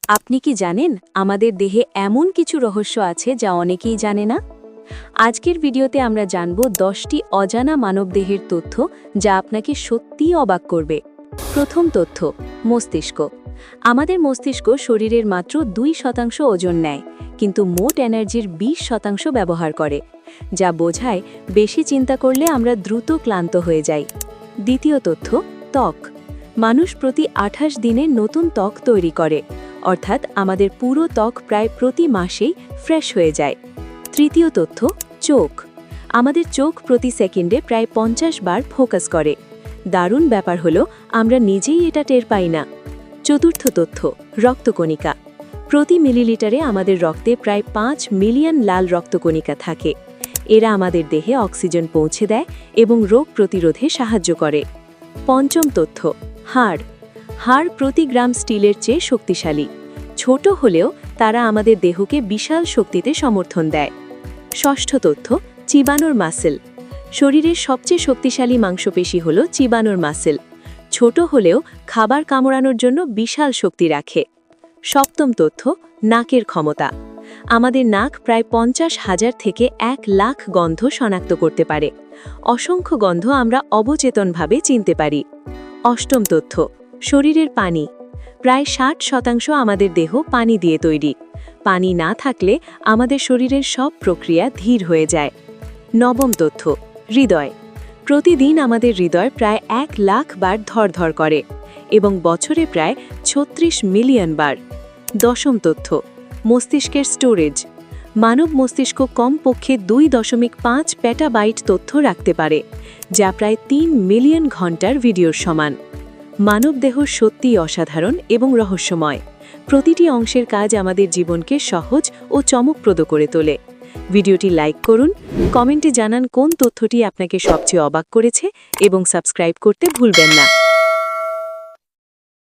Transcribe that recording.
আপনি কি জানেন আমাদের দেহে এমন কিছু রহস্য আছে যা অনেকেই জানে না? আজকের ভিডিওতে আমরা জানব 10টি অজানা মানবদেহের তথ্য যা আপনাকে সত্যিই অবাক করবে। প্রথম তথ্য, মস্তিষ্ক। আমাদের মস্তিষ্ক শরীরের মাত্র 2% ওজন নেয়, কিন্তু মোট এনার্জির 20% ব্যবহার করে, যা বোঝায় বেশি চিন্তা করলে আমরা দ্রুত ক্লান্ত হয়ে যাই। দ্বিতীয় তথ্য, ত্বক। মানুষ প্রতি 28 দিনে নতুন ত্বক তৈরি করে, অর্থাৎ আমাদের পুরো ত্বক প্রায় প্রতি মাসেই ফ্রেশ হয়ে যায়। তৃতীয় তথ্য, চোখ। আমাদের চোখ প্রতি সেকেন্ডে প্রায় 50 বার ফোকাস করে। দারুণ ব্যাপার হলো আমরা নিজেই এটা টের পাই না। চতুর্থ তথ্য, রক্তকণিকা। প্রতি মিলিলিটারে আমাদের রক্তে প্রায় 5 মিলিয়ন লাল রক্তকণিকা থাকে। এরা আমাদের দেহে অক্সিজেন পৌঁছে দেয় এবং রোগ প্রতিরোধে সাহায্য করে। পঞ্চম তথ্য, হাড়। হাড় প্রতি গ্রাম স্টিলের চেয়ে শক্তিশালী। ছোট হলেও তারা আমাদের দেহকে বিশাল শক্তিতে সমর্থন দেয়। ষষ্ঠ তথ্য, চিবানোর মাসেল। শরীরের সবচেয়ে শক্তিশালী মাংসপেশি হল চিবানোর মাসেল। ছোট হলেও খাবার কামড়ানোর জন্য বিশাল শক্তি রাখে। সপ্তম তথ্য, নাকের ক্ষমতা। আমাদের নাক প্রায় 50,000 থেকে 1 লাখ গন্ধ শনাক্ত করতে পারে। অসংখ্য গন্ধ আমরা অবচেতনভাবে চিনতে পারি। অষ্টম তথ্য, শরীরের পানি। প্রায় 60% আমাদের দেহ পানি দিয়ে তৈরি। পানি না থাকলে আমাদের শরীরের সব প্রক্রিয়া ধীর হয়ে যায়। নবম তথ্য, হৃদয়। প্রতিদিন আমাদের হৃদয় প্রায় 1 লাখ বার ধড়ধড় করে এবং বছরে প্রায় 36 মিলিয়ন বার। দশম তথ্য, মস্তিষ্কের স্টোরেজ। মানব মস্তিষ্ক কমপক্ষে 2.5 পেটাবাইট তথ্য রাখতে পারে, যা প্রায় 3 মিলিয়ন ঘন্টার ভিডিওর সমান। মানবদেহ সত্যিই অসাধারণ এবং রহস্যময়। প্রতিটি অংশের কাজ আমাদের জীবনকে সহজ ও চমকপ্রদ করে তোলে। ভিডিওটি লাইক করুন, কমেন্টে জানান কোন তথ্যটি আপনাকে সবচেয়ে অবাক করেছে এবং সাবস্ক্রাইব করতে ভুলবেন না।